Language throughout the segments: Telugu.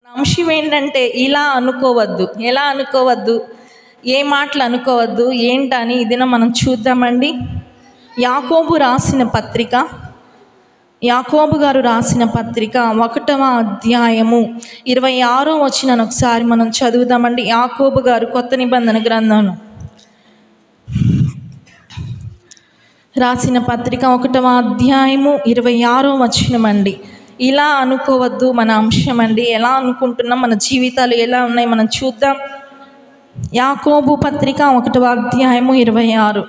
అంశం ఏంటంటే ఇలా అనుకోవద్దు, ఎలా అనుకోవద్దు, ఏ మాటలు అనుకోవద్దు ఏంటని ఇదిన మనం చూద్దామండి. యాకోబు రాసిన పత్రిక, యాకోబు గారు రాసిన పత్రిక 1వ అధ్యాయము 26వ వచనాన్ని ఒకసారి మనం చదువుదామండి. యాకోబు గారు కొత్త నిబంధన గ్రంథం రాసిన పత్రిక 1వ అధ్యాయము 26వ వచనం అండి. ఇలా అనుకోవద్దు మన అంశం అండి. ఎలా అనుకుంటున్నాం, మన జీవితాలు ఎలా ఉన్నాయి మనం చూద్దాం. యాకోబు పత్రిక 1వ అధ్యాయము 26.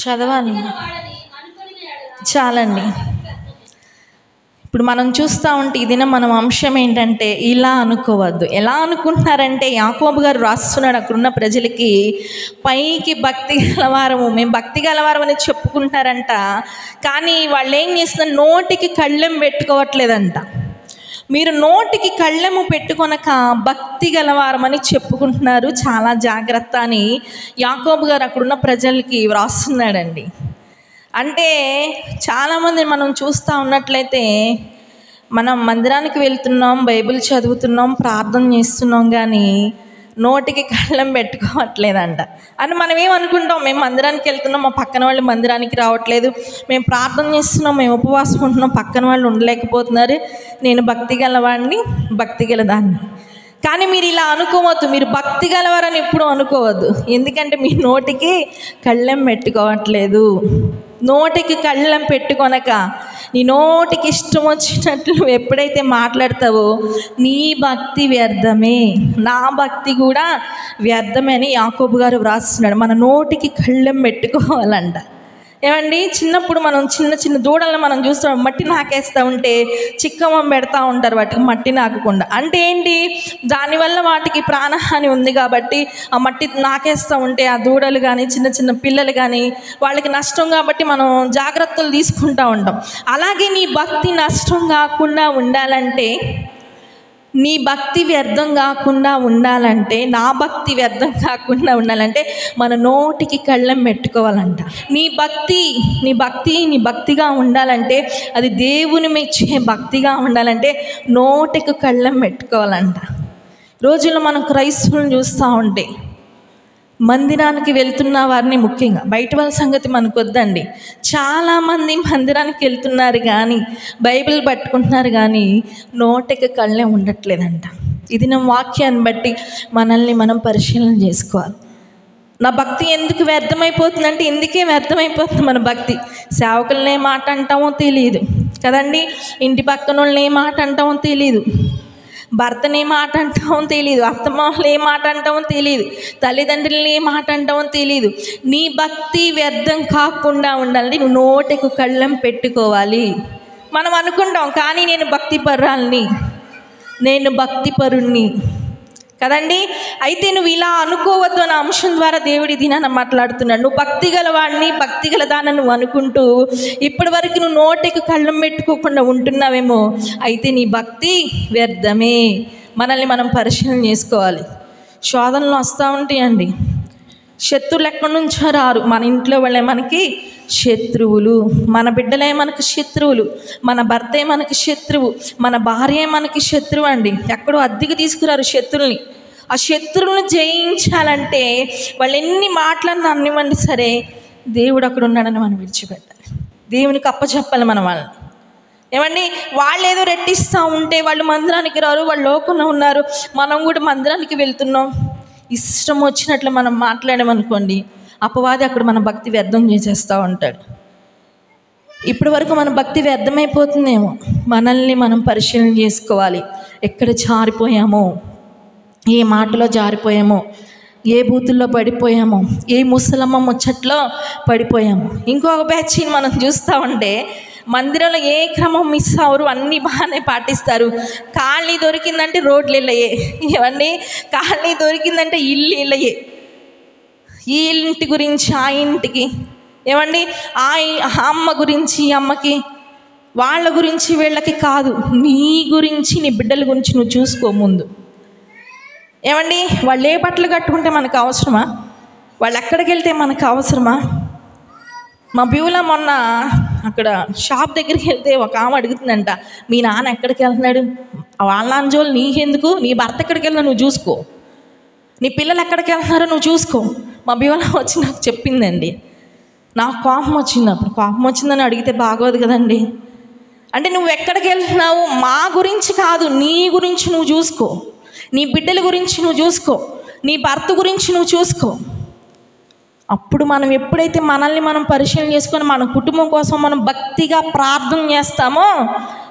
చదవాలి చాలండి. ఇప్పుడు మనం చూస్తూ ఉంటే ఇదిన మనం అంశం ఏంటంటే ఇలా అనుకోవద్దు. ఎలా అనుకుంటున్నారంటే యాకోబు గారు రాస్తున్నాడు అక్కడున్న ప్రజలకి, పైకి భక్తి గలవారము, మేము భక్తి గలవారం అని చెప్పుకుంటున్నారంట, కానీ వాళ్ళు ఏం చేస్తున్నారు, నోటికి కళ్ళెం పెట్టుకోవట్లేదంట. మీరు నోటికి కళ్ళెము పెట్టుకొనక భక్తి గలవారమని చెప్పుకుంటున్నారు, చాలా జాగ్రత్త అని యాకోబు గారు అక్కడున్న ప్రజలకి వ్రాస్తున్నాడండి. అంటే చాలామంది మనం చూస్తూ ఉన్నట్లయితే మనం మందిరానికి వెళ్తున్నాం, బైబిల్ చదువుతున్నాం, ప్రార్థన చేస్తున్నాం, కానీ నోటికి కళ్ళెం పెట్టుకోవట్లేదంట. అని మనం ఏమనుకుంటాం, మేము మందిరానికి వెళ్తున్నాం, మా పక్కన వాళ్ళు మందిరానికి రావట్లేదు, మేము ప్రార్థన చేస్తున్నాం, మేము ఉపవాసం ఉంటున్నాం, పక్కన వాళ్ళు ఉండలేకపోతున్నారు, నేను భక్తి గలవాడిని, భక్తి గలదాన్ని. కానీ మీరు ఇలా అనుకోవద్దు, మీరు భక్తి గలవారని ఎప్పుడూ అనుకోవద్దు. ఎందుకంటే మీ నోటికి కళ్ళెం పెట్టుకోవట్లేదు. నోటికి కళ్ళెం పెట్టుకొనక నీ నోటికి ఇష్టం వచ్చినట్లు ఎప్పుడైతే మాట్లాడతావో నీ భక్తి వ్యర్థమే, నా భక్తి కూడా వ్యర్థమే అని యాకోబు గారు వ్రాస్తున్నాడు. మన నోటికి కళ్ళెం పెట్టుకోవాలంట. ఏమండి, చిన్నప్పుడు మనం చిన్న చిన్న దూడలను మనం చూస్తాం, మట్టి నాకేస్తూ ఉంటే చిక్కమం పెడతా ఉంటారు వాటికి మట్టి నాకకుండా. అంటే ఏంటి, దానివల్ల వాటికి ప్రాణహాని ఉంది కాబట్టి ఆ మట్టి నాకేస్తూ ఉంటే ఆ దూడలు కానీ చిన్న చిన్న పిల్లలు కానీ వాళ్ళకి నష్టం కాబట్టి మనం జాగ్రత్తలు తీసుకుంటూ ఉంటాం. అలాగే నీ భక్తి నష్టం కాకుండా ఉండాలంటే, నీ భక్తి వ్యర్థం కాకుండా ఉండాలంటే, నా భక్తి వ్యర్థం కాకుండా ఉండాలంటే మన నోటికి కళ్ళెం పెట్టుకోవాలంట. నీ భక్తిగా ఉండాలంటే, అది దేవుని మెచ్చే భక్తిగా ఉండాలంటే నోటికి కళ్ళెం పెట్టుకోవాలంట. రోజుల్లో మనం క్రైస్తవులను చూస్తూ ఉంటే మందిరానికి వెళ్తున్న వారిని, ముఖ్యంగా బయట వాళ్ళ సంగతి మనకు వద్దండి, చాలామంది మందిరానికి వెళ్తున్నారు కానీ బైబిల్ పట్టుకుంటున్నారు కానీ నోటికి కళ్ళే ఉండట్లేదంట. ఇది నా వాక్యాన్ని బట్టి మనల్ని మనం పరిశీలన చేసుకోవాలి. నా భక్తి ఎందుకు వ్యర్థమైపోతుందంటే, ఎందుకే వ్యర్థమైపోతుంది మన భక్తి? సేవకులనే మాట అంటామో తెలియదు కదండి, ఇంటి పక్కన వాళ్ళని ఏ మాట అంటామో తెలియదు, భర్తని ఏ మాట అంటామో తెలియదు, అత్తమామలు ఏ మాట అంటామో తెలియదు, తల్లిదండ్రులని ఏ మాట అంటామో తెలియదు. నీ భక్తి వ్యర్థం కాకుండా ఉండాలి, నువ్వు నోటికి కళ్ళెం పెట్టుకోవాలి. మనం అనుకుంటాం, కానీ నేను భక్తిపరురాల్ని, నేను భక్తిపరుణ్ణి కదండి. అయితే నువ్వు ఇలా అనుకోవద్దు అన్న అంశం ద్వారా దేవుడి దినాన మాట్లాడుతున్నాడు. నువ్వు భక్తి గలవాడిని, భక్తి గలదాన్ని నువ్వు అనుకుంటూ ఇప్పటి వరకు నువ్వు నోటికి కళ్ళెం పెట్టుకోకుండా ఉంటున్నావేమో, అయితే నీ భక్తి వ్యర్థమే. మనల్ని మనం పరిశీలన చేసుకోవాలి. శోధనలు వస్తూ ఉంటాయండి, శత్రువులు ఎక్కడి నుంచో రారు. మన ఇంట్లో వాళ్ళే మనకి శత్రువులు, మన బిడ్డలే మనకి శత్రువులు, మన భర్తే మనకి శత్రువు, మన భార్యే మనకి శత్రువు అండి. ఎక్కడో అద్దెకి తీసుకురారు శత్రువుల్ని. ఆ శత్రువులను జయించాలంటే వాళ్ళు ఎన్ని మాటలన్నా అనివ్వండి సరే, దేవుడు అక్కడ ఉన్నాడని మనం విడిచిపెట్టాలి, దేవునికి అప్పచెప్పాలి మన వాళ్ళని. ఏమండి, వాళ్ళు ఏదో రెట్టిస్తూ ఉంటే వాళ్ళు మందిరానికి రారు, వాళ్ళు లోకంలో ఉన్నారు, మనం కూడా మందిరానికి వెళ్తున్నాం, ఇష్టం వచ్చినట్లు మనం మాట్లాడామనుకోండి, అపవాది అక్కడ మన భక్తి వ్యర్థం చేసేస్తూ ఉంటాడు. ఇప్పటి వరకు మన భక్తి వ్యర్థమైపోతుందేమో, మనల్ని మనం పరిశీలన చేసుకోవాలి. ఎక్కడ జారిపోయామో, ఏ మాటలో జారిపోయామో, ఏ బూతుల్లో పడిపోయామో, ఏ ముసలమ్మ ముచ్చట్లో పడిపోయామో. ఇంకొక బ్యాచ్ని మనం చూస్తూ ఉంటే మందిరంలో ఏ క్రమం మిస్ అవరు, అన్నీ బాగానే పాటిస్తారు. ఖాళీ దొరికిందంటే రోడ్లు వెళ్ళయే, ఏమండి, ఖాళీ దొరికిందంటే ఇల్లు వెళ్ళయే, ఈ ఇంటి గురించి ఆ ఇంటికి, ఏమండి, ఆ అమ్మ గురించి ఈ అమ్మకి, వాళ్ళ గురించి వీళ్ళకి కాదు, నీ గురించి నీ బిడ్డల గురించి నువ్వు చూసుకో ముందు. ఏమండి, వాళ్ళు ఏ బట్టలు కట్టుకుంటే మనకు అవసరమా? వాళ్ళు ఎక్కడికి వెళ్తే మనకు అవసరమా? మా బ్యూలా మొన్న అక్కడ షాప్ దగ్గరికి వెళ్తే ఒక ఆమె అడుగుతుందంట, మీ నాన్న ఎక్కడికి వెళ్తున్నాడు? వాళ్ళ నాన్న జోలు నీకెందుకు? నీ భర్త ఎక్కడికి వెళ్ళినా నువ్వు చూసుకో, నీ పిల్లలు ఎక్కడికి వెళ్తున్నారో నువ్వు చూసుకో. మా బ్యూలా వచ్చి నాకు చెప్పిందండి. నాకు కోపం వచ్చింది. అప్పుడు కోపం వచ్చిందని అడిగితే బాగోదు కదండి. అంటే నువ్వు ఎక్కడికి వెళ్తున్నావు మా గురించి కాదు, నీ గురించి నువ్వు చూసుకో, నీ బిడ్డల గురించి నువ్వు చూసుకో, నీ భర్త గురించి నువ్వు చూసుకో. అప్పుడు మనం ఎప్పుడైతే మనల్ని మనం పరిశీలన చేసుకొని మన కుటుంబం కోసం మనం భక్తిగా ప్రార్థన చేస్తామో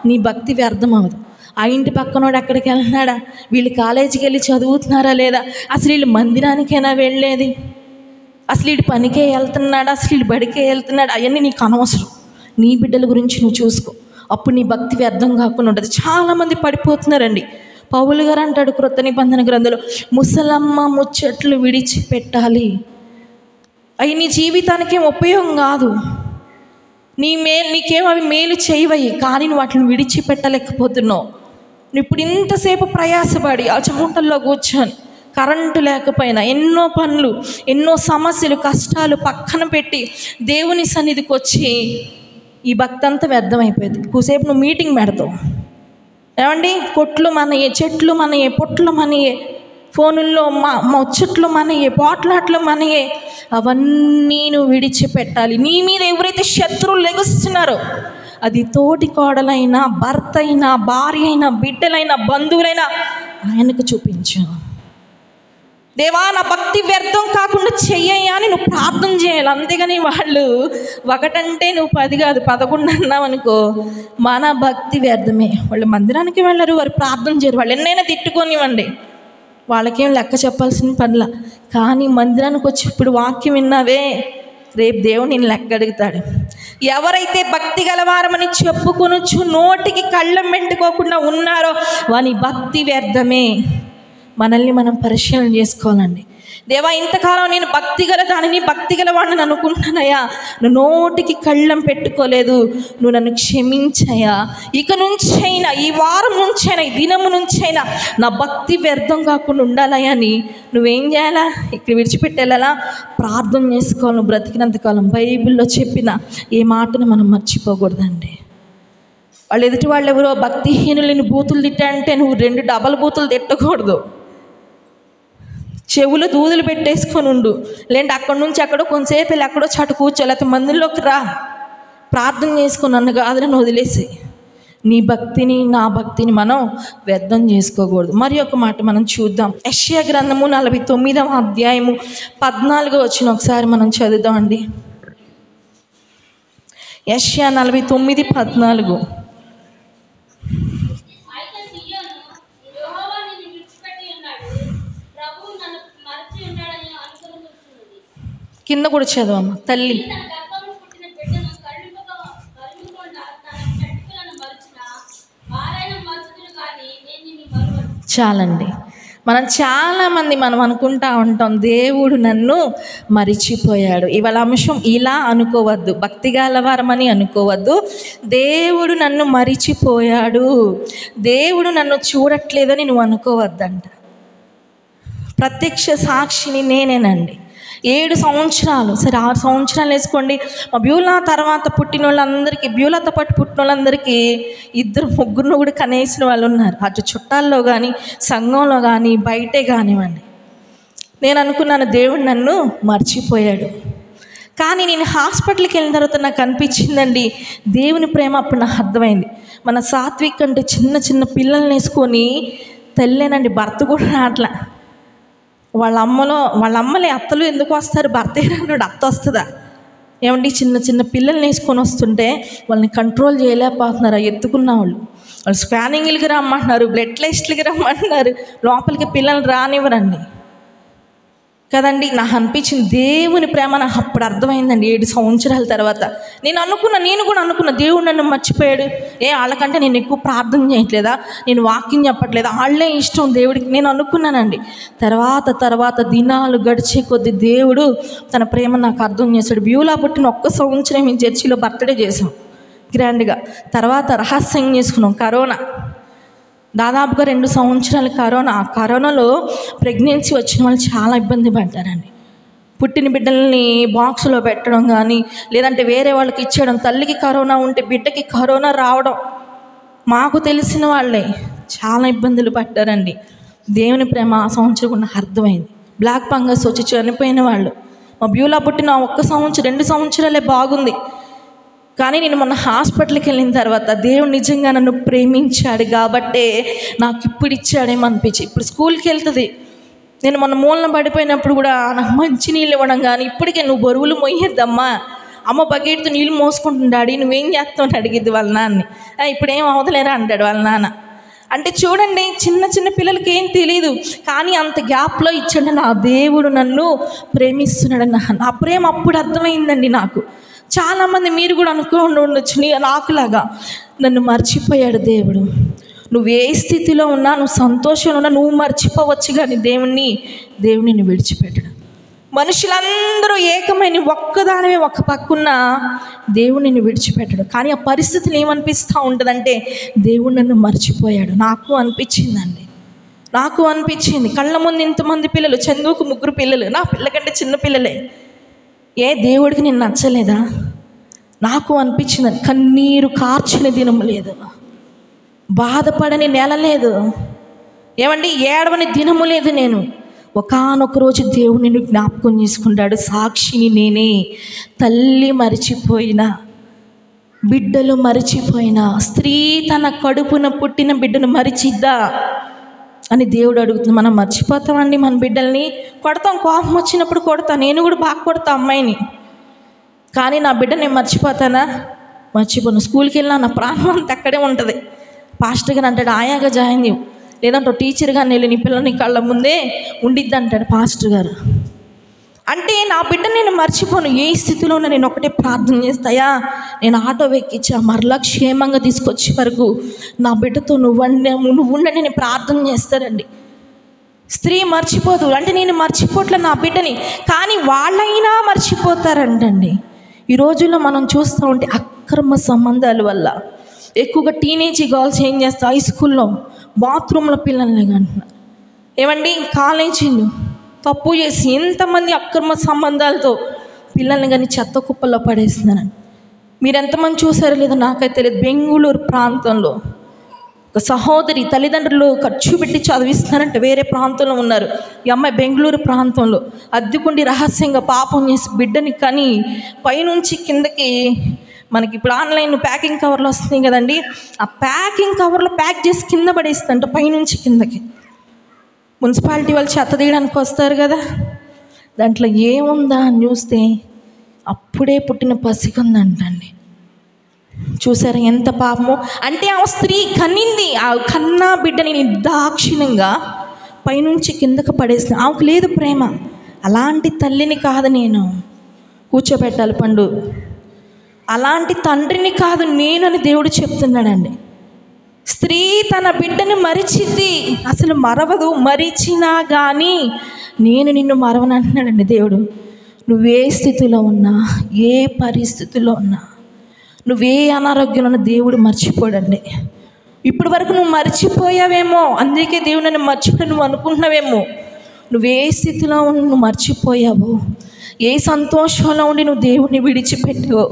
నీ భక్తి వ్యర్థం అవ్వదు. ఆ ఇంటి పక్కనోడు ఎక్కడికి వెళ్తున్నాడా, వీళ్ళు కాలేజీకి వెళ్ళి చదువుతున్నారా లేదా, అసలు వీళ్ళు మందిరానికైనా వెళ్ళేది, అసలు వీడి పనికే వెళ్తున్నాడా, అసలు వీడి బడికే వెళ్తున్నాడు, అవన్నీ నీకు అనవసరం. నీ బిడ్డల గురించి నువ్వు చూసుకో. అప్పుడు నీ భక్తి వ్యర్థం కాకుండా ఉంటుంది. చాలామంది పడిపోతున్నారండి. పౌలు గారు అంటాడు క్రొత్త నిబంధన గ్రంథంలో, ముసలమ్మ ముచ్చట్లు విడిచిపెట్టాలి. అవి నీ జీవితానికి ఉపయోగం కాదు. నీకేం అవి మేలు చేయవయి, కానీ నువ్వు వాటిని విడిచిపెట్టలేకపోతున్నావు. నువ్వు ఇప్పుడు ఇంతసేపు ప్రయాసపడి ఆ చెమటల్లో కూర్చొని కరెంటు లేకపోయినా ఎన్నో పనులు, ఎన్నో సమస్యలు, కష్టాలు పక్కన పెట్టి దేవుని సన్నిధికి వచ్చి ఈ భక్తి అంతా వ్యర్థమైపోయింది. కూసేపు నువ్వు మీటింగ్ పెడతావు. ఏమండి, కొట్లు మనయే, చెట్లు మనయే, పొట్లు మనయే, ఫోనుల్లో ముచ్చట్లు మనయే, పోట్లాట్లు మనయే, అవన్నీ నువ్వు విడిచిపెట్టాలి. నీ మీద ఎవరైతే శత్రువులు లెగుస్తున్నారో, అది తోటి కోడలైనా, భర్త అయినా, భార్య అయినా, బిడ్డలైనా, బంధువులైనా, ఆయనకు చూపించు. దేవా నా భక్తి వ్యర్థం కాకుండా చెయ్యయ్యా అని నువ్వు ప్రార్థన చేయాలి. అంతేగాని వాళ్ళు ఒకటంటే నువ్వు 10 కాదు 11 అన్నావు అనుకో, మన భక్తి వ్యర్థమే. వాళ్ళు మందిరానికి వెళ్ళరు, వారు ప్రార్థన చేయరు. వాళ్ళు ఎన్నైనా తిట్టుకోనివ్వండి, వాళ్ళకేం లెక్క చెప్పాల్సిన పనిలా. కానీ మందిరానికి వచ్చి ఇప్పుడు వాక్యం విన్నావే, రేపు దేవుడు నేను లెక్క అడుగుతాడు. ఎవరైతే భక్తి గలవారమని చెప్పుకొనొచ్చు నోటికి కళ్ళం పెట్టుకోకుండా ఉన్నారో వాని భక్తి వ్యర్థమే. మనల్ని మనం పరిశీలన చేసుకోవాలండి. దేవా ఇంతకాలం నేను భక్తి గల దానిని, భక్తి గల వాడిని అనుకుంటున్నానయ్యా, నువ్వు నోటికి కళ్ళం పెట్టుకోలేదు, నువ్వు నన్ను క్షమించయ్యా. ఇక నుంచైనా, ఈ వారం నుంచైనా, ఈ దినము నుంచైనా నా భక్తి వ్యర్థం కాకుండా ఉండాలయ్యా అని నువ్వేం చేయాలా? ఇక్కడ విడిచిపెట్టేలా ప్రార్థన చేసుకోవాలి. నువ్వు బ్రతికినంతకాలం బైబిల్లో చెప్పిన ఏ మాటను మనం మర్చిపోకూడదండి. వాళ్ళు ఎదుటి వాళ్ళు ఎవరో భక్తిహీనులని బూతులు తిట్టాయంటే నువ్వు 2 డబల్ బూతులు తిట్టకూడదు. చెవులు దూదులు పెట్టేసుకొని ఉండు. లేదంటే అక్కడి నుంచి ఎక్కడో కొంతసేపు వెళ్ళి ఎక్కడో చాటు కూర్చో, లేకపోతే మందిలోకి రా, ప్రార్థన చేసుకుని నన్ను కాదని వదిలేసి. నీ భక్తిని, నా భక్తిని మనం వ్యర్థం చేసుకోకూడదు. మరి ఒక మాట మనం చూద్దాం. యెషయా గ్రంథము 49వ అధ్యాయము 14వ వచనం ఒకసారి మనం చదువుదామండి. యెషయా 49:14. కింద కూడా చదవమ్మా తల్లి. చాలండి. చాలామంది మనం అనుకుంటా ఉంటాం, దేవుడు నన్ను మరిచిపోయాడు. ఇవాళ అంశం ఇలా అనుకోవద్దు, భక్తి గలవారమని అనుకోవద్దు. దేవుడు నన్ను మరిచిపోయాడు, దేవుడు నన్ను చూడట్లేదని నువ్వు అనుకోవద్దంట. ప్రత్యక్ష సాక్షిని నేనేనండి. 7 సంవత్సరాలు, సరే 6 సంవత్సరాలు వేసుకోండి, మా బ్యూలా తర్వాత పుట్టిన వాళ్ళందరికీ, బ్యూలాతో పాటు పుట్టిన వాళ్ళందరికీ 2-3 కూడా కనేసిన వాళ్ళు ఉన్నారు. అటు చుట్టాల్లో కానీ, సంఘంలో కానీ, బయటే కానివ్వండి. నేను అనుకున్నాను దేవుడు నన్ను మర్చిపోయాడు. కానీ నేను హాస్పిటల్కి వెళ్ళిన తర్వాత నాకు అనిపించిందండి, దేవుని ప్రేమ అప్పుడు నాకు అర్థమైంది. మన సాత్విక్ అంటే చిన్న పిల్లల్ని వేసుకొని తల్లేనండి, భర్త కూడా రాట్లా. వాళ్ళ అమ్మలే అత్తలు ఎందుకు వస్తారు, భర్త రాడు, అత్త వస్తుందా? ఏమండి, చిన్న పిల్లల్ని వేసుకొని వస్తుంటే వాళ్ళని కంట్రోల్ చేయలేకపోతున్నారు. ఎత్తుకున్న వాళ్ళు స్కానింగ్లకి రమ్మంటున్నారు, బ్లడ్ టెస్ట్లకి రమ్మంటున్నారు, లోపలికి పిల్లల్ని రానివ్వరండి కదండి. నాకు అనిపించింది దేవుని ప్రేమ నాకు అప్పుడు అర్థమైందండి 7 సంవత్సరాల తర్వాత. నేను కూడా అనుకున్నా దేవుడు నన్ను మర్చిపోయాడు. వాళ్ళకంటే నేను ఎక్కువ ప్రార్థన చేయట్లేదా, నేను వాక్యం చెప్పట్లేదా, వాళ్ళే ఇష్టం దేవుడికి, నేను అనుకున్నానండి. తర్వాత దినాలు గడిచే కొద్ది దేవుడు తన ప్రేమ నాకు అర్థం చేశాడు. బ్యూలా పుట్టిన 1 సంవత్సరం మేము చర్చిలో బర్త్డే చేసాం గ్రాండ్గా. తర్వాత రహస్యం చేసుకున్నాం. కరోనా దాదాపుగా 2 సంవత్సరాలు కరోనా. ఆ కరోనాలో ప్రెగ్నెన్సీ వచ్చిన వాళ్ళు చాలా ఇబ్బంది పడ్డారండి. పుట్టిన బిడ్డల్ని బాక్సులో పెట్టడం కానీ, లేదంటే వేరే వాళ్ళకి ఇచ్చేయడం. తల్లికి కరోనా ఉంటే బిడ్డకి కరోనా రావడం మాకు తెలిసిన వాళ్ళే చాలా ఇబ్బందులు పడ్డారండి. దేవుని ప్రేమ ఆ సంవత్సరం కూడా అర్థమైంది. బ్లాక్ ఫంగస్ వచ్చి చనిపోయిన వాళ్ళు. మా బ్యూలా పుట్టిన 1 సంవత్సరం 2 సంవత్సరాలే బాగుంది. కానీ నేను మొన్న హాస్పిటల్కి వెళ్ళిన తర్వాత దేవుడు నిజంగా నన్ను ప్రేమించాడు కాబట్టే నాకు ఇప్పుడు ఇచ్చాడేమో అనిపించి. ఇప్పుడు స్కూల్కి వెళ్తుంది. నేను మొన్న మూలన పడిపోయినప్పుడు కూడా నాకు మంచి నీళ్ళు ఇవ్వడం కానీ, ఇప్పటికే నువ్వు బరువులు మొయ్యొద్దమ్మా, అమ్మ బకెట్తో నీళ్ళు మోసుకుంటుంది డాడీ, నువ్వేం చేస్తావు అడిగిద్ది వాళ్ళ నాన్నని. ఇప్పుడేం అవతలేరా అంటాడు వాళ్ళ నాన్న. అంటే చూడండి, చిన్న చిన్న పిల్లలకి ఏం తెలియదు, కానీ అంత గ్యాప్లో ఇచ్చాడు నా దేవుడు నన్ను ప్రేమిస్తున్నాడన్న నా ప్రేమ అప్పుడు అర్థమైందండి నాకు. చాలామంది మీరు కూడా అనుకోండి ఉండొచ్చు నాకులాగా, నన్ను మర్చిపోయాడు దేవుడు. నువ్వు ఏ స్థితిలో ఉన్నా, నువ్వు సంతోషంలో ఉన్నా నువ్వు మర్చిపోవచ్చు, కానీ దేవుడిని విడిచిపెట్టడు. మనుషులందరూ ఏకమైన ఒక్కదానివే ఒక పక్కున్న దేవుడిని విడిచిపెట్టడు. కానీ ఆ పరిస్థితులు ఏమనిపిస్తూ ఉంటుందంటే దేవుడు నన్ను మర్చిపోయాడు. నాకు అనిపించింది కళ్ళ ముందు ఇంతమంది పిల్లలు, చందుకు 3 పిల్లలు, నా పిల్లకంటే చిన్న పిల్లలే. దేవుడికి నేను నచ్చలేదా? నాకు అనిపించింది. కన్నీరు కార్చిన దినం లేదు, బాధపడని నెల లేదు, ఏమండి ఏడవని దినము లేదు. నేను ఒకానొక రోజు దేవుడు నిన్ను జ్ఞాపకం చేసుకుంటాడు. సాక్షిని నేనే. తల్లి మరిచిపోయినా, బిడ్డలు మరిచిపోయినా, స్త్రీ తన కడుపున పుట్టిన బిడ్డను మరిచిద్దా అని దేవుడు అడుగుతుంది. మనం మర్చిపోతామండి మన బిడ్డల్ని. కొడతాం, కోపం వచ్చినప్పుడు కొడతా, నేను కూడా బాగా కొడతా అమ్మాయిని. కానీ నా బిడ్డ నేను మర్చిపోను. స్కూల్కి వెళ్ళినా నా ప్రాణం అంతా అక్కడే ఉంటుంది. పాస్టర్ గారు అంటాడు, ఆయాగా జాయిన్ చేయవు, లేదంటే టీచర్గా వెళ్ళి నీ పిల్లల్ని కళ్ళ ముందే ఉండిద్ది అంటాడు పాస్టర్ గారు. అంటే నా బిడ్డ నేను మర్చిపోను. ఏ స్థితిలో ఉన్నా నేను ఒకటే ప్రార్థన చేస్తాయా, నేను ఆటో ఎక్కించా మరలా క్షేమంగా తీసుకొచ్చే వరకు నా బిడ్డతో నువ్వుండని నేను ప్రార్థన చేస్తానండి. స్త్రీ మర్చిపోదు. అంటే నేను మర్చిపోట్లే నా బిడ్డని, కానీ వాళ్ళైనా మర్చిపోతారంటండి. ఈ రోజుల్లో మనం చూస్తూ ఉంటే అక్రమ సంబంధాల వల్ల ఎక్కువగా టీనేజ్ గర్ల్స్ ఏం చేస్తారు, హై స్కూల్లో బాత్రూంలో పిల్లల్ని అంటున్నారు. ఏమండి, కాలేజీలు తప్పు చేసి ఎంతమంది అక్రమ సంబంధాలతో పిల్లల్ని కానీ చెత్త కుప్పల్లో పడేస్తున్నారండి. మీరు ఎంతమంది చూసారో లేదో నాకైతే తెలియదు. బెంగుళూరు ప్రాంతంలో ఒక సహోదరి తల్లిదండ్రులు ఖర్చు పెట్టి చదివిస్తున్నారంటే వేరే ప్రాంతంలో ఉన్నారు. ఈ అమ్మాయి బెంగళూరు ప్రాంతంలో అద్దెకుండి రహస్యంగా పాపం చేసి బిడ్డని కానీ పైనుంచి కిందకి, మనకి ఇప్పుడు ఆన్లైన్ ప్యాకింగ్ కవర్లు వస్తున్నాయి కదండి, ఆ ప్యాకింగ్ కవర్లో ప్యాక్ చేసి కింద పడేస్తుందంట పైనుంచి కిందకి. మున్సిపాలిటీ వాళ్ళు చెత్త తీయడానికి వస్తారు కదా, దాంట్లో ఏముందా అని చూస్తే అప్పుడే పుట్టిన పసికందంటండి. చూసారా ఎంత పాపమో. అంటే ఆ స్త్రీ కన్నింది, ఆ కన్నా బిడ్డని నిర్దాక్షిణ్యంగా పైనుంచి కిందకు పడేసిన. ఆమెకు లేదు ప్రేమ. అలాంటి తల్లిని కాదు నేను కూర్చోబెట్టాలి పండు, అలాంటి తండ్రిని కాదు నేను అని దేవుడు చెప్తున్నాడండి. స్త్రీ తన బిడ్డని మరిచిద్ది, అసలు మరవదు. మరిచినా కానీ నేను నిన్ను మరవను అంటున్నాడండి దేవుడు. నువ్వే స్థితిలో ఉన్నా, ఏ పరిస్థితిలో ఉన్నా, నువ్వే అనారోగ్యంలో ఉన్న దేవుడు మర్చిపోడండి. ఇప్పటి వరకు నువ్వు మర్చిపోయావేమో, అందుకే దేవుడు నన్ను మర్చిపోయి నువ్వు అనుకుంటున్నావేమో. నువ్వే స్థితిలో ఉండి నువ్వు మర్చిపోయావు, ఏ సంతోషంలో ఉండి నువ్వు దేవుడిని విడిచిపెట్టావు,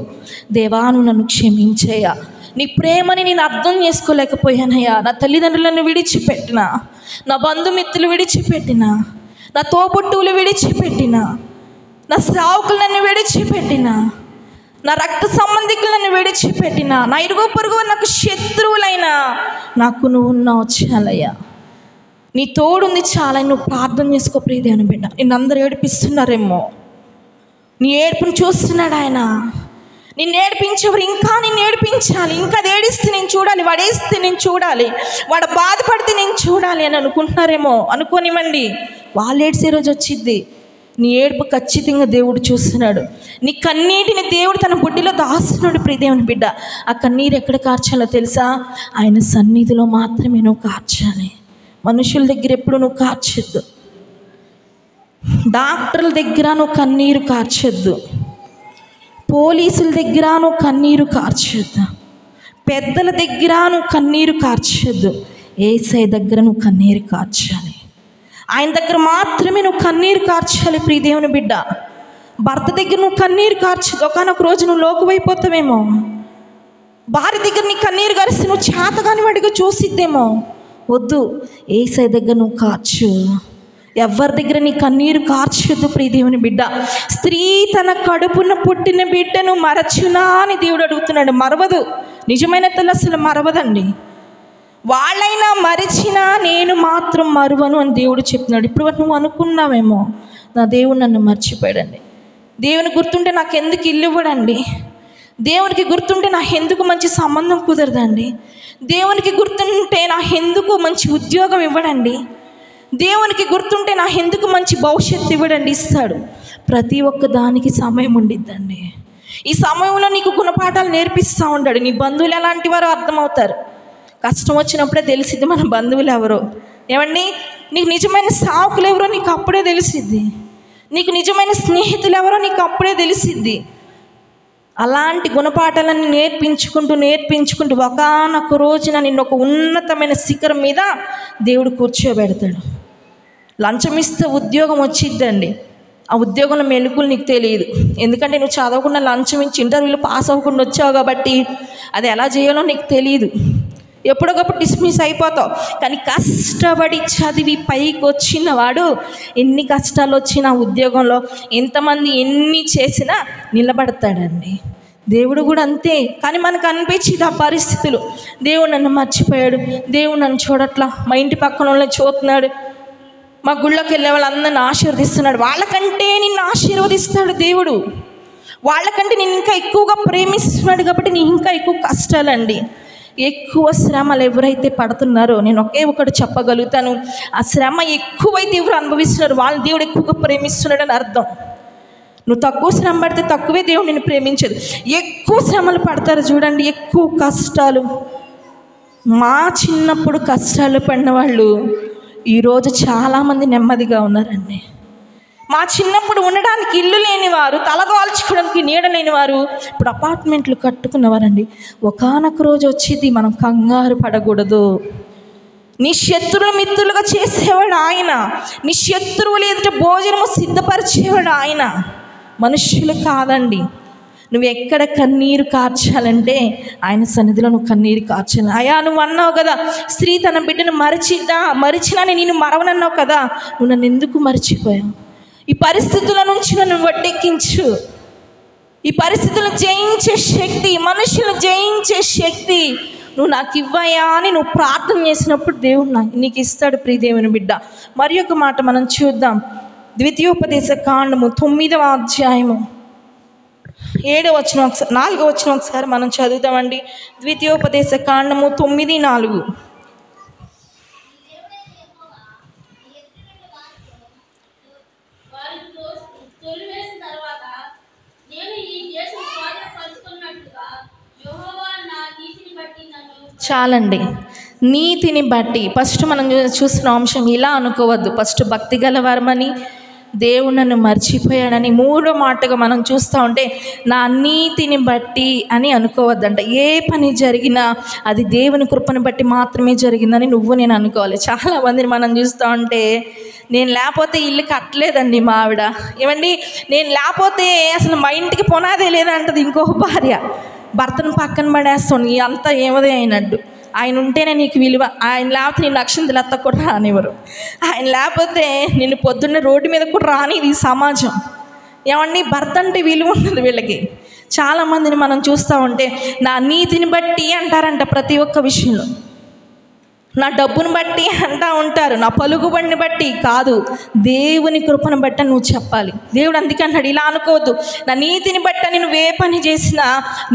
దేవా నువ్వు నన్ను క్షమించేయా, నీ ప్రేమని నేను అర్థం చేసుకోలేకపోయానయ్యా, నా తల్లిదండ్రులను విడిచిపెట్టినా, నా బంధుమిత్రులు విడిచిపెట్టినా, నా తోబుట్టువులు విడిచిపెట్టినా, నా సేవకులు నన్ను విడిచిపెట్టినా, నా రక్త సంబంధికులు నన్ను విడిచిపెట్టినా, నా ఇరుగు పొరుగు నాకు శత్రువులైనా నాకు నువ్వు ఉన్నావు చాలయ్యా, నీ తోడుంది చాలా. నువ్వు ప్రార్థన చేసుకో ప్రియదేవుని బిడ్డ. నిన్ను అందరూ ఏడిపిస్తున్నారేమో, నీ ఏడుపుని చూస్తున్నాడు ఆయన. నిన్ను ఏడిపించేవారు ఇంకా నిన్ను ఏడిపించాలి, ఇంకా అది ఏడిస్తే నేను చూడాలి, వాడు వేస్తే నేను చూడాలి, వాడు బాధపడితే నేను చూడాలి అని అనుకుంటున్నారేమో. అనుకోనివ్వండి, వాళ్ళు ఏడ్చే రోజు వచ్చిద్ది. నీ ఏడుపు ఖచ్చితంగా దేవుడు చూస్తున్నాడు. నీ కన్నీటిని దేవుడు తన బుడ్డిలో దాస్తున్నాడు ప్రియదేవుని బిడ్డ. ఆ కన్నీరు ఎక్కడ కార్చాలో తెలుసా? ఆయన సన్నిధిలో మాత్రమే నువ్వు కార్చాలి. మనుషుల దగ్గర ఎప్పుడు నువ్వు కార్చొద్దు, డాక్టర్ల దగ్గర నువ్వు కన్నీరు కార్చొద్దు, పోలీసుల దగ్గర నువ్వు కన్నీరు కార్చొద్దు, పెద్దల దగ్గర నువ్వు కన్నీరు కార్చొద్దు. యేసయ్య దగ్గర నువ్వు కన్నీరు కార్చాలి. ఆయన దగ్గర మాత్రమే నువ్వు కన్నీరు కార్చాలి ప్రియదేవుని బిడ్డ. భర్త దగ్గర నువ్వు కన్నీరు కార్చి ఒకనొక రోజు నువ్వు లోకువైపోతావేమో. భార్య దగ్గర నీ కన్నీరు గారిస్తే నువ్వు చేతగాని వాడిగా చూసిద్దేమో. వద్దు, యేసయ్య దగ్గర నువ్వు కార్చు. ఎవరి దగ్గర నీ కన్నీరు కార్చొద్దు ప్రియ దేవుని బిడ్డ. స్త్రీ తన కడుపున పుట్టిన బిడ్డను మరచునా అని దేవుడు అడుగుతున్నాడు. మరవదు, నిజమైన తల్లి అసలు మరవదండి. వాళ్ళైనా మరిచినా నేను మాత్రం మరువను అని దేవుడు చెప్తున్నాడు. ఇప్పుడు నువ్వు అనుకున్నావేమో, నా దేవుడు నన్ను మర్చిపోయాడండి, దేవుని గుర్తుంటే నాకు ఎందుకు ఇల్లు ఇవ్వడండి, దేవునికి గుర్తుంటే నాకు ఎందుకు మంచి సంబంధం కుదరదండి, దేవునికి గుర్తుంటే నాకు ఎందుకు మంచి ఉద్యోగం ఇవ్వడండి, దేవునికి గుర్తుంటే నాకు ఎందుకు మంచి భవిష్యత్తు ఇవ్వడండి. ఇస్తాడు. ప్రతి ఒక్క దానికి సమయం ఉండిద్దండి. ఈ సమయంలో నీకు గుణపాఠాలు నేర్పిస్తూ ఉంటాడు. నీ బంధువులు ఎలాంటి వారో అర్థమవుతారు. కష్టం వచ్చినప్పుడే తెలిసిద్ది మన బంధువులు ఎవరో. ఏమండి, నీకు నిజమైన సాకులు ఎవరో నీకు అప్పుడే తెలిసిద్ది. నీకు నిజమైన స్నేహితులు ఎవరో నీకు అప్పుడే తెలిసిద్ది. అలాంటి గుణపాఠాలన్నీ నేర్పించుకుంటూ ఒకానొక రోజున నిన్ను ఒక ఉన్నతమైన శిఖరం మీద దేవుడు కూర్చోబెడతాడు. లంచం ఇస్తే ఉద్యోగం వచ్చిద్దండి. ఆ ఉద్యోగంలో మెలుకులు నీకు తెలియదు. ఎందుకంటే నువ్వు చదవకుండా లంచం ఇచ్చి ఇంటర్వ్యూలో పాస్ అవ్వకుండా వచ్చావు కాబట్టి అది ఎలా చేయాలో నీకు తెలియదు. ఎప్పుడొకప్పుడు డిస్మిస్ అయిపోతావు. కానీ కష్టపడి చదివి పైకి వచ్చిన వాడు ఎన్ని కష్టాలు వచ్చినా ఉద్యోగంలో ఎంతమంది ఎన్ని చేసినా నిలబడతాడండి. దేవుడు కూడా అంతే. కానీ మనకు అనిపించింది ఆ పరిస్థితులు, దేవుడు నన్ను మర్చిపోయాడు, దేవుడు నన్ను చూడట్లా, మా ఇంటి పక్కన వాళ్ళని చూస్తున్నాడు, మా గుళ్ళోకి వెళ్ళే వాళ్ళందరిని ఆశీర్వదిస్తున్నాడు. వాళ్ళకంటే నిన్ను ఆశీర్వదిస్తాడు దేవుడు. వాళ్ళకంటే నేను ఇంకా ఎక్కువగా ప్రేమిస్తున్నాడు కాబట్టి నీ ఇంకా ఎక్కువ కష్టాలండి, ఎక్కువ శ్రమలు ఎవరైతే పడుతున్నారో నేను ఒకటి చెప్పగలుగుతాను, ఆ శ్రమ ఎక్కువైతే ఎవరు అనుభవిస్తున్నారు వాళ్ళు దేవుడు ఎక్కువగా ప్రేమిస్తున్నాడు అని అర్థం. నువ్వు తక్కువ శ్రమ పడితే తక్కువే దేవుడు నిన్ను ప్రేమించదు. ఎక్కువ శ్రమలు పడతారు చూడండి, ఎక్కువ కష్టాలు. మా చిన్నప్పుడు కష్టాలు పడిన వాళ్ళు ఈరోజు చాలామంది నెమ్మదిగా ఉన్నారండి. మా చిన్నప్పుడు ఉండడానికి ఇల్లు లేనివారు, తలదాల్చుకోవడానికి నీడ లేనివారు ఇప్పుడు అపార్ట్మెంట్లు కట్టుకున్నవారండి. ఒకానొక రోజు వచ్చేది, మనం కంగారు పడకూడదు. నీ శత్రువులు మిత్రులుగా చేసేవాడు ఆయన. నీ శత్రువులు ఎదుట భోజనము సిద్ధపరిచేవాడు ఆయన, మనుష్యులు కాదండి. నువ్వు ఎక్కడ కన్నీరు కార్చాలంటే ఆయన సన్నిధిలో నువ్వు కన్నీరు కార్చాలి. అయ్యా నువ్వు అన్నావు కదా, స్త్రీ తన బిడ్డను మరిచినా నేను మరవనన్నావు కదా, నువ్వు నన్ను ఎందుకు మర్చిపోయావు? ఈ పరిస్థితుల నుంచి నన్ను వడ్డెక్కించు. ఈ పరిస్థితులను జయించే శక్తి, మనుషులను జయించే శక్తి నువ్వు నాకు ఇవ్వయా అని నువ్వు ప్రార్థన చేసినప్పుడు దేవుడు నీకు ఇస్తాడు ప్రియ దేవుని బిడ్డ. మరి ఒక మాట మనం చూద్దాం. ద్వితీయోపదేశ కాండము 9వ అధ్యాయము 7వ వచనం, 4వ వచనం ఒకసారి మనం చదువుతామండి. ద్వితీయోపదేశ కాండము 9:4. చాలండి. నీతిని బట్టి ఫస్ట్ మనం చూస్తున్న అంశం ఇలా అనుకోవద్దు. ఫస్ట్ భక్తి గలవారమని, దేవుడు నన్ను మర్చిపోయాడని. మూడో మాటగా మనం చూస్తూ ఉంటే నా నీతిని బట్టి అని అనుకోవద్దంట. ఏ పని జరిగినా అది దేవుని కృపను బట్టి మాత్రమే జరిగిందని నేను అనుకోవాలి. చాలామందిని మనం చూస్తూ ఉంటే నేను లేకపోతే ఇల్లు కట్టలేదండి మా ఆవిడ, ఏమండి నేను లేకపోతే అసలు మా ఇంటికి పునాదే లేదంటది ఇంకో భార్య. భర్తను పక్కన పడేస్తాను, అంతా ఏమదే అయినట్టు. ఆయన ఉంటేనే నీకు విలువ, ఆయన లేకపోతే నేను అక్షంతలు ఎత్త కూడా రానివ్వరు, ఆయన లేకపోతే నిన్ను పొద్దున్నే రోడ్డు మీద కూడా రానిది ఈ సమాజం. ఏమండి భర్త అంటే విలువ ఉండదు వీళ్ళకి. చాలామందిని మనం చూస్తూ ఉంటే నా నీతిని బట్టి అంటారంట ప్రతి ఒక్క విషయంలో. నా డబ్బును బట్టి అంటూ ఉంటారు, నా పలుకుబడిని బట్టి కాదు, దేవుని కృపను బట్టి నువ్వు చెప్పాలి. దేవుడు అందుకే అంటాడు ఇలా అనుకోవద్దు, నా నీతిని బట్టి నువ్వు ఏ పని చేసినా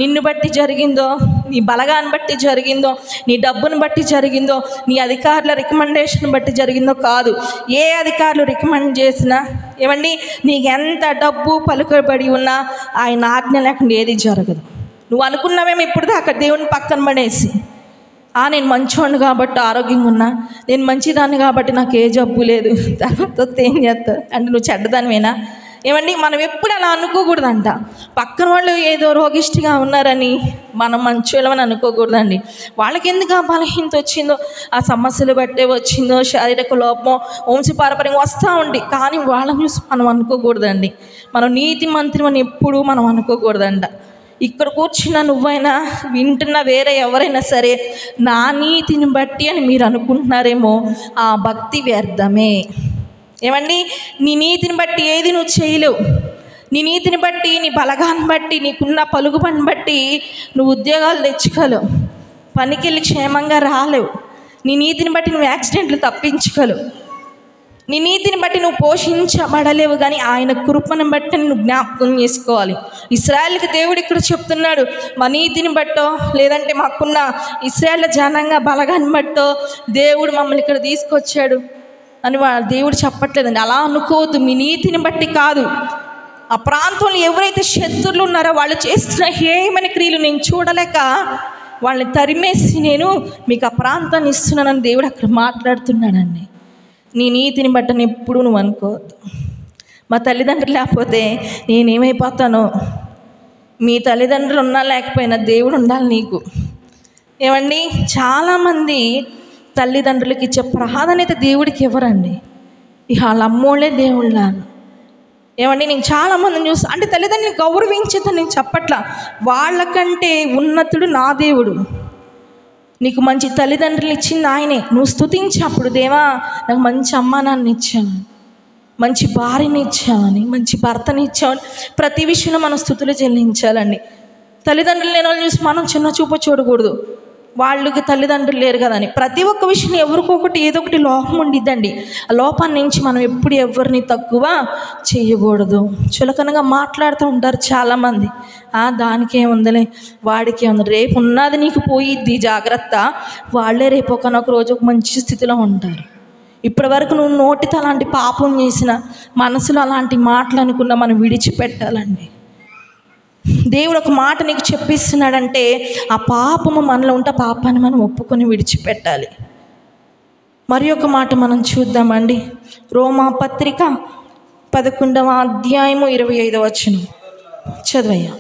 నిన్ను బట్టి జరిగిందో, నీ బలగాన్ని బట్టి జరిగిందో, నీ డబ్బును బట్టి జరిగిందో, నీ అధికారుల రికమెండేషన్ బట్టి జరిగిందో కాదు. ఏ అధికారులు రికమెండ్ చేసినా, ఏమండి నీకు ఎంత డబ్బు పలుకుబడి ఉన్నా ఆయన ఆజ్ఞ లేకుండా ఏది జరగదు. నువ్వు అనుకున్నావేమో ఇప్పుడు దాకా దేవుని పక్కన పడేసి, నేను మంచోడిని కాబట్టి ఆరోగ్యంగా ఉన్నా, నేను మంచిదాన్ని కాబట్టి నాకు ఏ జబ్బు లేదు, తర్వాత ఏం చేస్తావు అంటే నువ్వు చెడ్డదానివేనా? ఏమండి, మనం ఎప్పుడు అలా అనుకోకూడదంట. పక్కన వాళ్ళు ఏదో రోగిష్టిగా ఉన్నారని మనం మంచోళ్ళమని అనుకోకూడదండి. వాళ్ళకి ఎందుకు ఆ బలహీనత వచ్చిందో, ఆ సమస్యలు బట్టే వచ్చిందో, శారీరక లోపం వంశపారపర్యంగా వస్తూ ఉండి, కానీ వాళ్ళని చూసి మనం అనుకోకూడదండి. మనం నీతి మంత్రం అని ఎప్పుడు మనం అనుకోకూడదంట. ఇక్కడ కూర్చున్న నువ్వైనా వింటున్న వేరే ఎవరైనా సరే నా నీతిని బట్టి అని మీరు అనుకుంటున్నారేమో, ఆ భక్తి వ్యర్థమే. ఏమండి, నీ నీతిని బట్టి ఏది నువ్వు చేయలేవు. నీ నీతిని బట్టి, నీ బలగాన్ని బట్టి, నీకున్న పలుకుబడిని బట్టి నువ్వు ఉద్యోగాలు తెచ్చుకోలేవు, పనికి వెళ్ళి క్షేమంగా రాలేవు. నీ నీతిని బట్టి నువ్వు యాక్సిడెంట్లు తప్పించుకోలేవు. నీ నీతిని బట్టి నువ్వు పోషించబడలేవు, కానీ ఆయన కృపను బట్టి నువ్వు జ్ఞాపకం చేసుకోవాలి. ఇశ్రాయేలుకి దేవుడు ఇక్కడ చెప్తున్నాడు, మా నీతిని బట్టో లేదంటే మాకున్న ఇశ్రాయేలు జనంగా బలగాన్ని బట్టో దేవుడు మమ్మల్ని ఇక్కడ తీసుకొచ్చాడు అని దేవుడు చెప్పట్లేదండి. అలా అనుకోవద్దు. మీ నీతిని బట్టి కాదు. ఆ ప్రాంతంలో ఎవరైతే శత్రువులు ఉన్నారో వాళ్ళు చేస్తున్న హేయమైన క్రియలు నేను చూడలేక వాళ్ళని తరిమేసి నేను మీకు ఆ ప్రాంతాన్ని ఇస్తున్నానని దేవుడు అక్కడ మాట్లాడుతున్నాడండి. నీ నీతిని బట్టని ఎప్పుడు నువ్వు అనుకోవద్దు. మా తల్లిదండ్రులు లేకపోతే నేనేమైపోతానో, మీ తల్లిదండ్రులు ఉన్నా లేకపోయినా దేవుడు ఉండాలి నీకు. ఏమండి, చాలామంది తల్లిదండ్రులకి ఇచ్చే ప్రాధాన్యత దేవుడికి ఇవ్వరండి. ఇక వాళ్ళ అమ్మోళ్ళే దేవుళ్ళ. ఏమండి, నేను చాలామందిని చూస్తా. అంటే తల్లిదండ్రులు గౌరవించేదని నేను చెప్పట్లా, వాళ్ళకంటే ఉన్నతుడు నా దేవుడు. నీకు మంచి తల్లిదండ్రులు ఇచ్చింది ఆయనే. నువ్వు స్తుతించి అప్పుడు, దేవా నాకు మంచి అమ్మా నాన్న ఇచ్చావని, మంచి భార్యని ఇచ్చావని, మంచి భర్తని ఇచ్చావని ప్రతి విషయంలో మనం స్తుతులు చెల్లించాలండి. తల్లిదండ్రులు లేని వాళ్ళని చూసి మనం చిన్న చూపు చూడకూడదు, వాళ్ళకి తల్లిదండ్రులు లేరు కదా అని. ప్రతి ఒక్క విషయంలో ఎవరికొకటి ఏదో ఒకటి లోపం ఉండిద్దండి. ఆ లోపాన్ని నుంచి మనం ఎప్పుడు ఎవరిని తక్కువ చేయకూడదు. చులకనగా మాట్లాడుతూ ఉంటారు చాలామంది. దానికే ఉందిలే, వాడికే ఉంది, రేపు ఉన్నది నీకు పోయిద్ది, జాగ్రత్త. వాళ్ళే రేపు ఒకనొక రోజు ఒక మంచి స్థితిలో ఉంటారు. ఇప్పటి వరకు నువ్వు నోటితో అలాంటి పాపం చేసిన, మనసులో అలాంటి మాటలు అనుకున్నా మనం విడిచిపెట్టాలండి. దేవుడు ఒక మాట నీకు చెప్పిస్తున్నాడంటే ఆ పాపము మనలో ఉంటే పాపాన్ని మనం ఒప్పుకొని విడిచిపెట్టాలి. మరి ఒక మాట మనం చూద్దామండి. రోమా పత్రిక 11వ అధ్యాయము 25వ వచనం చదవయ్యా.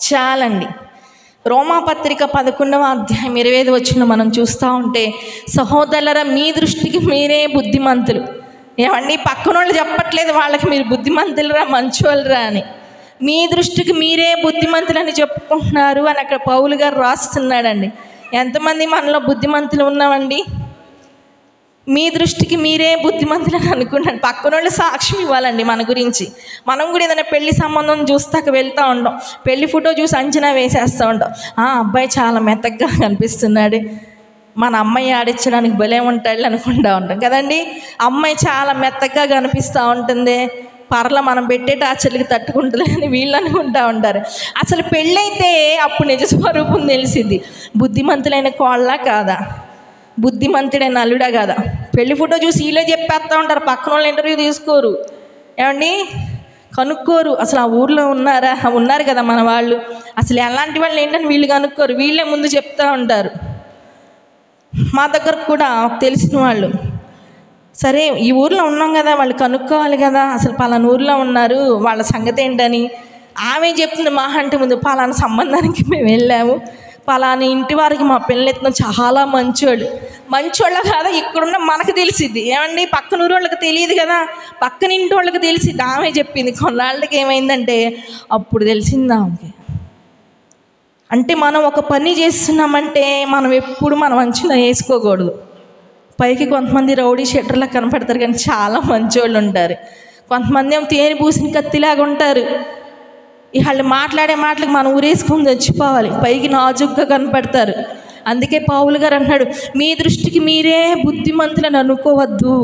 చాలండి. రోమాపత్రిక 11వ అధ్యాయం 25వ వచనం మనం చూస్తూ ఉంటే, సహోదరులారా మీ దృష్టికి మీరే బుద్ధిమంతులు. ఏమండి, పక్కన వాళ్ళు చెప్పట్లేదు వాళ్ళకి మీరు బుద్ధిమంతులరా మంచోళ్ళరా అని. మీ దృష్టికి మీరే బుద్ధిమంతులని చెప్పుకుంటున్నారు అని అక్కడ పౌలు గారు రాస్తున్నాడండి. ఎంతమంది మనలో బుద్ధిమంతులు ఉన్నామండి? మీ దృష్టికి మీరే బుద్ధిమంతులని అనుకున్నాను. పక్కన వాళ్ళు సాక్ష్యం ఇవ్వాలండి మన గురించి. మనం కూడా ఏదైనా పెళ్లి సంబంధం చూస్తాక వెళ్తూ ఉంటాం, పెళ్లి ఫోటో చూసి అంచనా వేసేస్తూ ఉంటాం. అబ్బాయి చాలా మెత్తగా కనిపిస్తున్నాడు, మన అమ్మాయి ఆడించడానికి భలే ఉంటాడు అనుకుంటూ ఉంటాం కదండి. అమ్మాయి చాలా మెత్తగా కనిపిస్తూ ఉంటుంది, పర్ల మనం పెట్టే టార్చర్లకి తట్టుకుంటుంది అని వీళ్ళు అనుకుంటూ ఉంటారు. అసలు పెళ్ళైతే అప్పుడు నిజ స్వరూపం తెలిసింది. బుద్ధిమంతులైన కోళ్ళ కాదా, బుద్ధిమంతుడైన అల్లుడా కాదా? పెళ్లి ఫోటో చూసి వీళ్ళే చెప్పేస్తూ ఉంటారు, పక్కన వాళ్ళు ఇంటర్వ్యూ తీసుకోరు, ఏమండి కనుక్కోరు. అసలు ఆ ఊర్లో ఉన్నారు కదా మన వాళ్ళు, అసలు ఎలాంటి వాళ్ళు ఏంటని వీళ్ళు కనుక్కోరు, వీళ్ళే ముందు చెప్తూ ఉంటారు. మా దగ్గర కూడా తెలిసిన వాళ్ళు, సరే ఈ ఊర్లో ఉన్నాం కదా, వాళ్ళు కనుక్కోవాలి కదా, అసలు పలానా ఊర్లో ఉన్నారు, వాళ్ళ సంగతి ఏంటని ఆమె చెప్తుంది. మా అంటే ముందు పలానా సంబంధానికి మేము వెళ్ళాము, పలానా ఇంటి వారికి మా పెళ్ళెత్తున చాలా మంచోళ్ళ కాదా ఇక్కడున్న మనకు తెలిసిద్ది. ఏమండి, పక్కన ఊరు వాళ్ళకి తెలియదు కదా, పక్కన ఇంటి వాళ్ళకి తెలిసిద్ది. ఆమె చెప్పింది. కొన్నాళ్ళకి ఏమైందంటే అప్పుడు తెలిసింది ఆమెకి. అంటే మనం ఒక పని చేస్తున్నామంటే మనం ఎప్పుడు మనం అంచనా వేసుకోకూడదు. పైకి కొంతమంది రౌడీ షెటర్లా కనపడతారు, కానీ చాలా మంచోళ్ళు ఉంటారు. కొంతమంది ఏమో తేనె పూసిన కత్తిలాగా ఉంటారు. వాళ్ళు మాట్లాడే మాటలకు మనం ఊరేసుకొని చచ్చిపోవాలి. పైకి నాజుగ్గా కనపడతారు. అందుకే పౌలు గారు అన్నాడు, మీ దృష్టికి మీరే బుద్ధిమంతులని అనుకోవద్దు.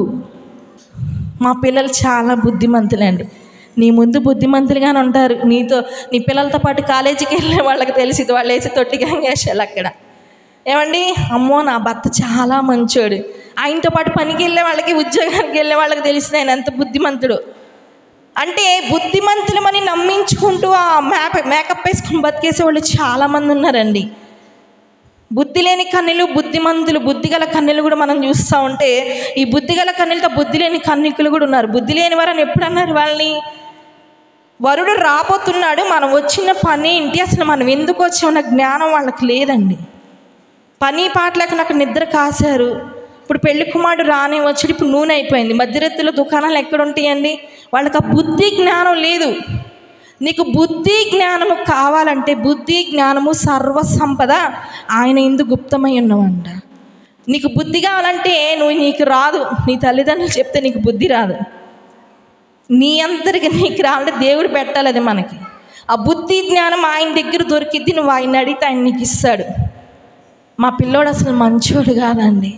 మా పిల్లలు చాలా బుద్ధిమంతులండి. నీ ముందు బుద్ధిమంతులుగానే ఉంటారు, నీ పిల్లలతో పాటు కాలేజీకి వెళ్ళే వాళ్ళకి తెలిసింది, వాళ్ళు వేసి తొట్టిగా వేసాలి అక్కడ. ఏమండి, అమ్మో నా భర్త చాలా మంచోడు, ఆయనతో పాటు పనికి వెళ్ళే వాళ్ళకి, ఉద్యోగానికి వెళ్ళే వాళ్ళకి తెలిసింది ఆయన ఎంత బుద్ధిమంతుడు. అంటే బుద్ధిమంతులమని నమ్మించుకుంటూ ఆ మేకప్ వేసుకొని బతికేసే వాళ్ళు చాలామంది ఉన్నారండి. బుద్ధి లేని కన్యలు, బుద్ధిమంతులు, బుద్ధిగల కన్యలు కూడా మనం చూస్తూ ఉంటే ఈ బుద్ధిగల కన్యలతో బుద్ధి లేని కన్యకులు కూడా ఉన్నారు. బుద్ధి లేని వారని ఎప్పుడు అన్నారు వాళ్ళని? వరుడు రాబోతున్నాడు, మనం వచ్చిన పని ఏంటి, అసలు మనం ఎందుకు వచ్చామన్న జ్ఞానం వాళ్ళకి లేదండి. పని పాటలకు నాకు నిద్ర కాశారు. ఇప్పుడు పెళ్లి కుమారుడు రాని వచ్చాడు, ఇప్పుడు నూనె అయిపోయింది. మధ్యరెత్తుల దుకాణాలు ఎక్కడ ఉంటాయండి? వాళ్ళకి ఆ బుద్ధి జ్ఞానం లేదు. నీకు బుద్ధి జ్ఞానము కావాలంటే, బుద్ధి జ్ఞానము సర్వసంపద ఆయన ఇందు గుప్తమై ఉన్నవంట. నీకు బుద్ధి కావాలంటే నీకు రాదు. నీ తల్లిదండ్రులు చెప్తే నీకు బుద్ధి రాదు. నీ అంతరికి నీకు రావాలంటే దేవుడు పెట్టాలి అది మనకి. ఆ బుద్ధి జ్ఞానం ఆయన దగ్గర దొరికిద్ది. నువ్వు ఆయన అడిగితే ఆయన నీకు ఇస్తాడు. మా పిల్లోడు అసలు మంచోడు కాదండి.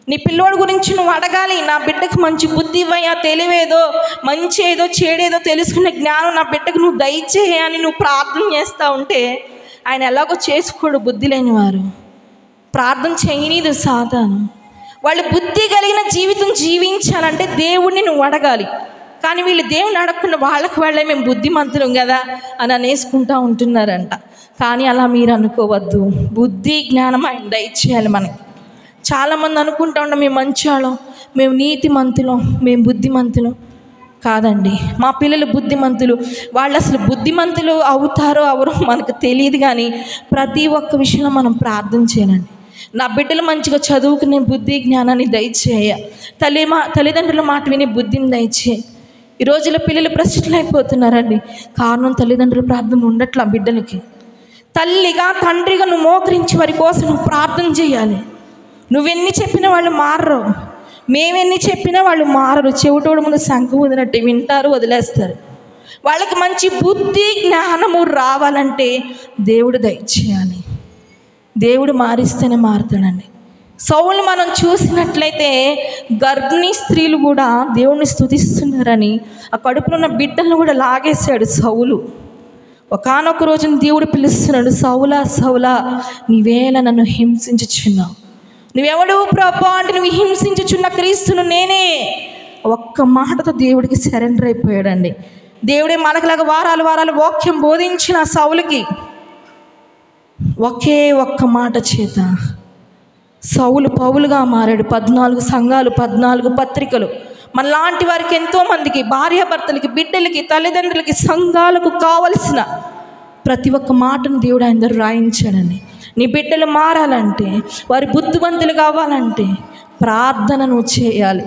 నీ పిల్లోడి గురించి నువ్వు అడగాలి. నా బిడ్డకు మంచి బుద్ధి ఇవ్వయా, తెలివేదో, మంచి ఏదో చెడేదో తెలుసుకునే జ్ఞానం నా బిడ్డకు నువ్వు దయచేయని నువ్వు ప్రార్థన చేస్తూ ఉంటే ఆయన ఎలాగో చేసుకోడు. బుద్ధి లేని వారు ప్రార్థన చేయనీదు సాతాను. వాళ్ళు బుద్ధి కలిగిన జీవితం జీవించాలంటే దేవుడిని నువ్వు అడగాలి. కానీ వీళ్ళు దేవుని అడగకుండా వాళ్ళే మేము బుద్ధిమంతులం కదా అని అనేసుకుంటూ ఉంటున్నారంట. కానీ అలా మీరు అనుకోవద్దు. బుద్ధి జ్ఞానం ఆయన దయచేయాలి మనకి. చాలామంది అనుకుంటా ఉంటాం మేము మంచివాళ్ళం, మేము నీతిమంతులం, మేము బుద్ధిమంతులం. కాదండి, మా పిల్లలు బుద్ధిమంతులు. వాళ్ళు అసలు బుద్ధిమంతులు అవుతారో అవరో మనకు తెలియదు. కానీ ప్రతి ఒక్క విషయంలో మనం ప్రార్థన చేయాలండి. నా బిడ్డలు మంచిగా చదువుకునే బుద్ధి జ్ఞానాన్ని దయచేయ. తల్లిదండ్రుల మాట విని బుద్ధిని దయచేయ. ఈ రోజుల్లో పిల్లలు ప్రశ్నలు అయిపోతున్నారండి. కారణం తల్లిదండ్రుల ప్రార్థన ఉండట్లా బిడ్డలకి. తల్లిగా తండ్రిగా నువ్వు మోకరించి వారి కోసం నువ్వు ప్రార్థన చేయాలి. నువ్వెన్ని చెప్పినా వాళ్ళు మారరు, మేమెన్ని చెప్పినా వాళ్ళు మారరు. చెవిటోడు ముందు శంఖ ఊదినట్టు వింటారు, వదిలేస్తారు. వాళ్ళకి మంచి బుద్ధి జ్ఞానము రావాలంటే దేవుడు దయచేయాలి. దేవుడు మారిస్తేనే మారుతాడండి. సౌలు మనం చూసినట్లయితే గర్భిణీ స్త్రీలు కూడా దేవుణ్ణి స్తుతిస్తున్నారని ఆ కడుపులో ఉన్న బిడ్డలను కూడా లాగేశాడు సౌలు. ఒకానొక రోజున దేవుడు పిలుస్తున్నాడు, సౌలా సౌలా నీవేళ నన్ను హింసించుచున్నావు. నువ్వెవడు ప్రభు అంటే, నువ్వు హింసించుచున్న క్రీస్తును నేనే. ఒక్క మాటతో దేవుడికి సరెండర్ అయిపోయాడండి. దేవుడే మనకులాగా వారాలు వారాలు వాక్యం బోధించిన సౌలుకి ఒకే ఒక్క మాట చేత సౌలు పౌలుగా మారాడు. 14 సంఘాలు, 14 పత్రికలు. మనలాంటి వారికి ఎంతోమందికి, భార్యాభర్తలకి, బిడ్డలకి, తల్లిదండ్రులకి, సంఘాలకు కావలసిన ప్రతి ఒక్క మాటను దేవుడు ఆయన దగ్గర రాయించాడండి. నీ బిడ్డలు మారాలంటే, వారి బుద్ధిమంతులు కావాలంటే ప్రార్థన నువ్వు చేయాలి.